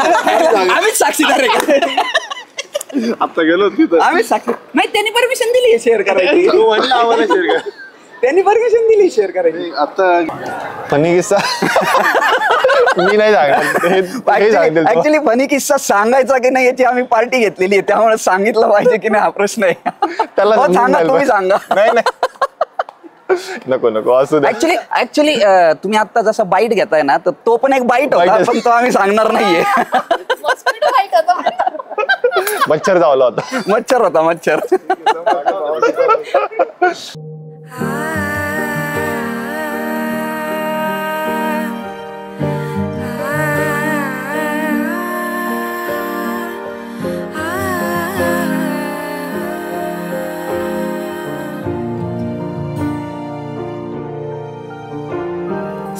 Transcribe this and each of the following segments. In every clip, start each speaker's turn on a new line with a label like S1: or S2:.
S1: आम्हीच साक्षीदार आहे का?
S2: आता गेलो तिथं
S1: आम्ही साक्षी नाही, त्यांनी परमिशन दिली शेअर करायची.
S2: आम्हाला शेअर कर.
S1: त्यांनी परमिशन दिली शेअर करायची.
S2: आता फनी किस्सा मी नाही सांगणार.
S1: ऍक्च्युली फनी किस्सा सांगायचा की नाही याची आम्ही पार्टी घेतलेली आहे, त्यामुळे सांगितलं पाहिजे की नाही हा प्रश्न आहे.
S2: त्याला
S1: सांगा, तुम्ही सांगा.
S2: नाही नको नको असू दे.
S1: ऍक्च्युली तुम्ही आता जसा बाईट घेताय ना, तर तो पण एक बाईट होता, पण तो आम्ही सांगणार नाहीये.
S2: मच्छर चावला होता.
S1: मच्छर होता, मच्छर.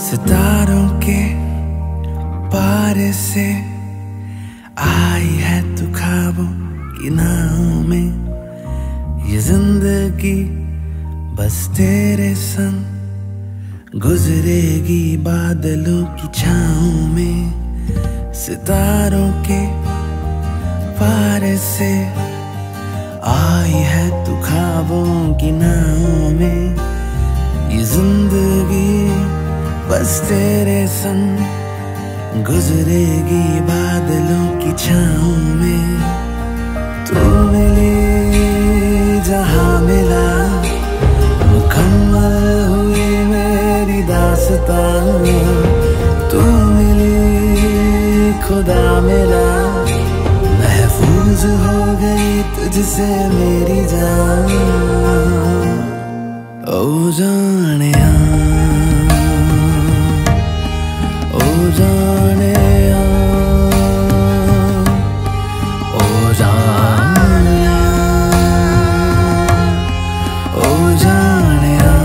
S3: सितारों के पार से आई है तू ख्वाबों की नाव में, ये जिंदगी बस तेरे संग गुजरेगी बादलों की छाँव में। सितारों के पार से आई है तू ख्वाबों की नाव में, ये जिंदगी बस तेरे संग गुजरेगी बादलों की छाँव में। तू मिली जहाँ मिला, मुकम्मल हुई मेरी दास्तां। तू मिली खुदा मिला, महफूज हो गई तुझसे मेरी जान। ओ जानिया, ओ जानिया, ओ जानिया, ओ जानिया,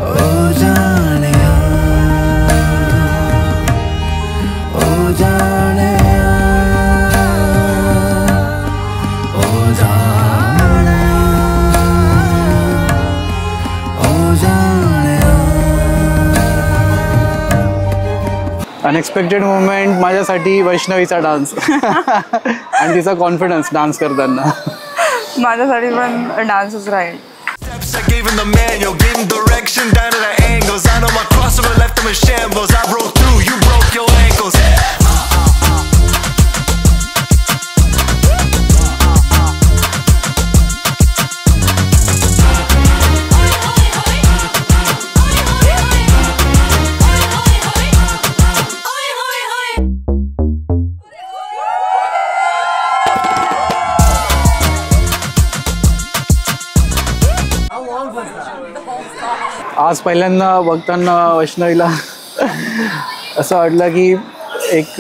S3: ओ जानिया, ओ जानिया, ओ जानिया, ओ जानिया।
S4: अनएक्सपेक्टेड मोमेंट माझ्यासाठी वैष्णवीचा डान्स आणि तिचा कॉन्फिडन्स डान्स करताना.
S5: माझ्यासाठी पण डान्सच राहील.
S6: I gave him the manual, gave him direction down to the angles. I know my crossover left him in shambles. I broke through, you broke your ankles.
S4: आज पहिल्यांदा बघताना वैष्णवीला असं वाटलं की एक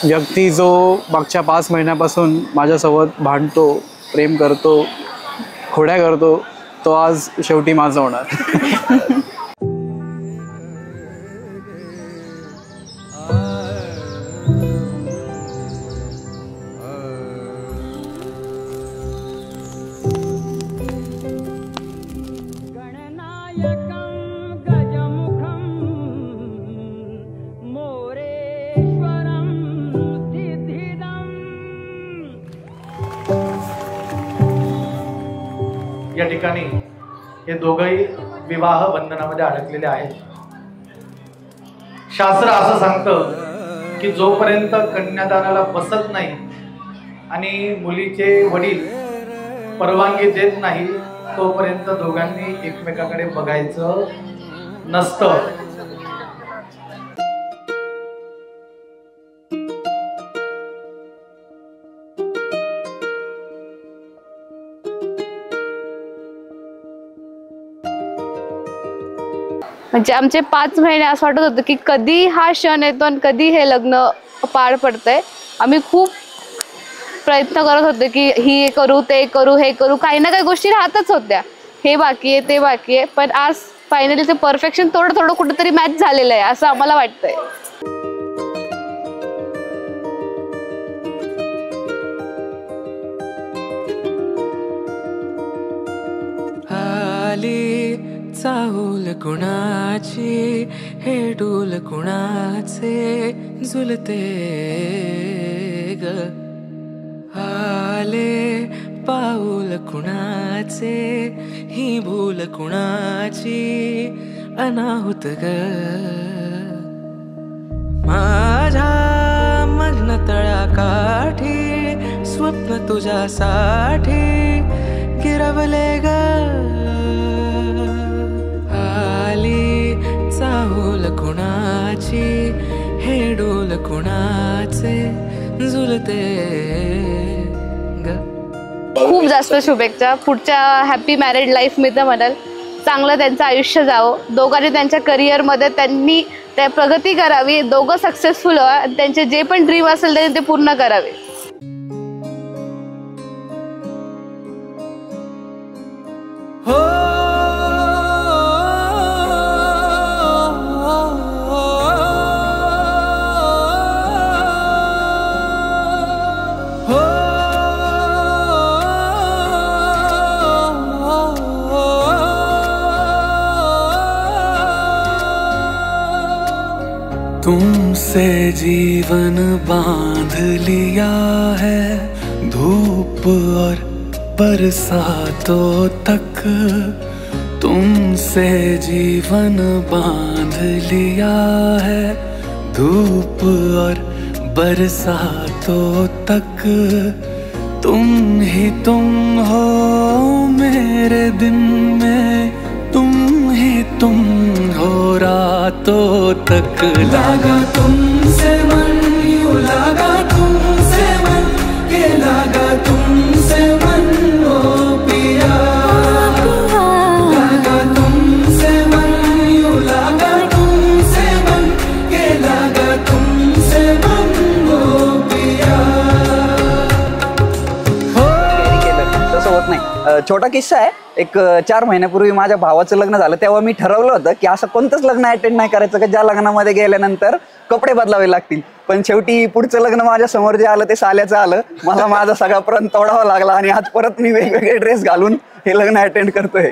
S4: व्यक्ती जो मागच्या 5 महिन्यापासून माझ्यासोबत भांडतो, प्रेम करतो, खोड्या करतो, तो आज शेवटी माझं होणार.
S7: या ठिकाणी हे दोघंही विवाह बंधनामध्ये अडकलेले आहेत. शास्त्र असं सांगतं की जोपर्यंत कन्यादानाला बसत नाही आणि मुलीचे वडील परवानगी देत नाही तोपर्यंत दोघांनी एकमेकाकडे बघायचं नसतं.
S8: म्हणजे आमचे 5 महिने असं वाटत होतं की कधी हा क्षण येतो आणि कधी हे लग्न पार पडतंय. आम्ही खूप प्रयत्न करत होते की हे करू, ते करू, हे करू, काही ना काही गोष्टी राहतच होत्या, हे बाकी आहे, ते बाकी आहे, पण आज फायनली ते परफेक्शन थोडं थोडं कुठेतरी मॅच झालेलं आहे असं आम्हाला वाटतंय.
S3: चाहूल कुणाची हे डोल कुणाचे झुलते ग आले पाऊल कुणाचे ही भूल कुणाची अनाहुत ग माझ्या मग्न तळाकाठी स्वप्न तुझ्यासाठी गिरवले ग आली चाहूल कुणाची हे डोल कुणाचे झुलते ग
S8: खूप जास्त शुभेच्छा. पुढच्या हॅपी मॅरिड लाईफ मी तर म्हणाल चांगलं त्यांचं आयुष्य जावं. दोघांनी त्यांच्या करिअरमध्ये त्यांनी त्या प्रगती करावी, दोघं सक्सेसफुल व्हा, त्यांचे जे पण ड्रीम असेल त्यांनी ते पूर्ण करावे.
S3: तुमसे जीवन बांध लिया है धूप और बरसातों तक तुमसे जीवन बांध लिया है धूप और बरसातों तक तुम ही तुम हो मेरे दिन में तुम ही तुम हो रातों तक लगा तुमसे मन यूं लगा तुमसे मन के लगा तुमसे मन ओ पिया लगा तुमसे मन यूं लगा तुमसे मन के लगा तुमसे मन ओ पिया.
S1: तसं होत नाही. छोटा किस्सा आहे. एक 4 महिन्यापूर्वी माझ्या भावाचं लग्न झालं तेव्हा मी ठरवलं होतं की असं कोणतंच लग्न अटेंड नाही करायचं का ज्या लग्नामध्ये गेल्यानंतर कपडे बदलावे लागतील. पण शेवटी पुढचं लग्न माझ्या समोर जे आलं ते साल्याचं आलं. मला माझा सगळा प्रण तोडावा लागला आणि आज परत मी वेगवेगळे ड्रेस घालून हे लग्न अटेंड करतोय.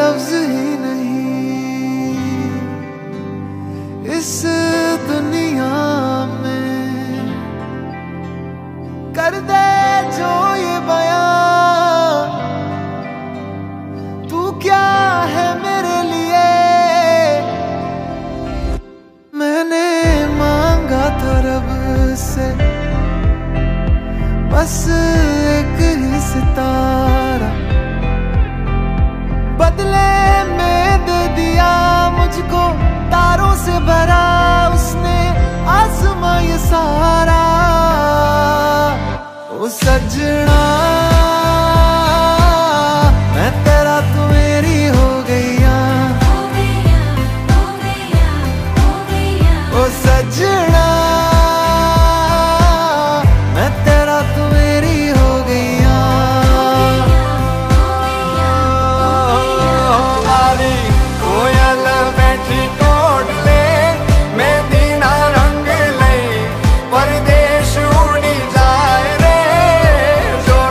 S3: लफ्ज ही नहीं इस दुनिया में कर दे जो ये बयां तू क्या है मेरे लिए. मैंने मांगा था रब से बस एक ही सितारा बदले में दे दिया मुझको तारों से भरा उसने आसमां ये सारा. ओ सजना मैं तेरा तू मेरी हो गईया ओ सजना मैं तेरा तू मेरी हो गईया. कोयल बैठी कोट ले मैं दीना रंग ले परदेश उड़ी जाए रे जोड़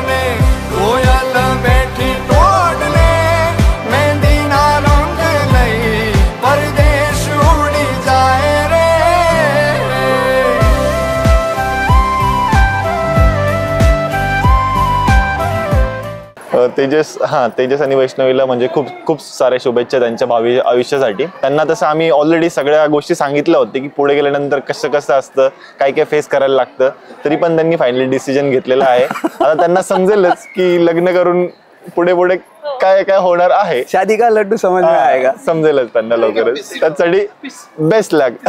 S2: तेजस आणि वैष्णवीला म्हणजे खूप खूप साऱ्या शुभेच्छा त्यांच्या भावी आयुष्यासाठी. त्यांना तसं आम्ही ऑलरेडी सगळ्या गोष्टी सांगितल्या होत्या की पुढे गेल्यानंतर कसं कसं असतं, काय काय फेस करायला लागतं. तरी पण त्यांनी फायनली डिसिजन घेतलेला आहे. आता त्यांना समजेलच की लग्न करून पुढे पुढे काय काय होणार आहे.
S1: शादी का लड्डू समज में आएगा.
S2: समजेलच त्यांना लवकरच. त्यासाठी बेस्ट लक.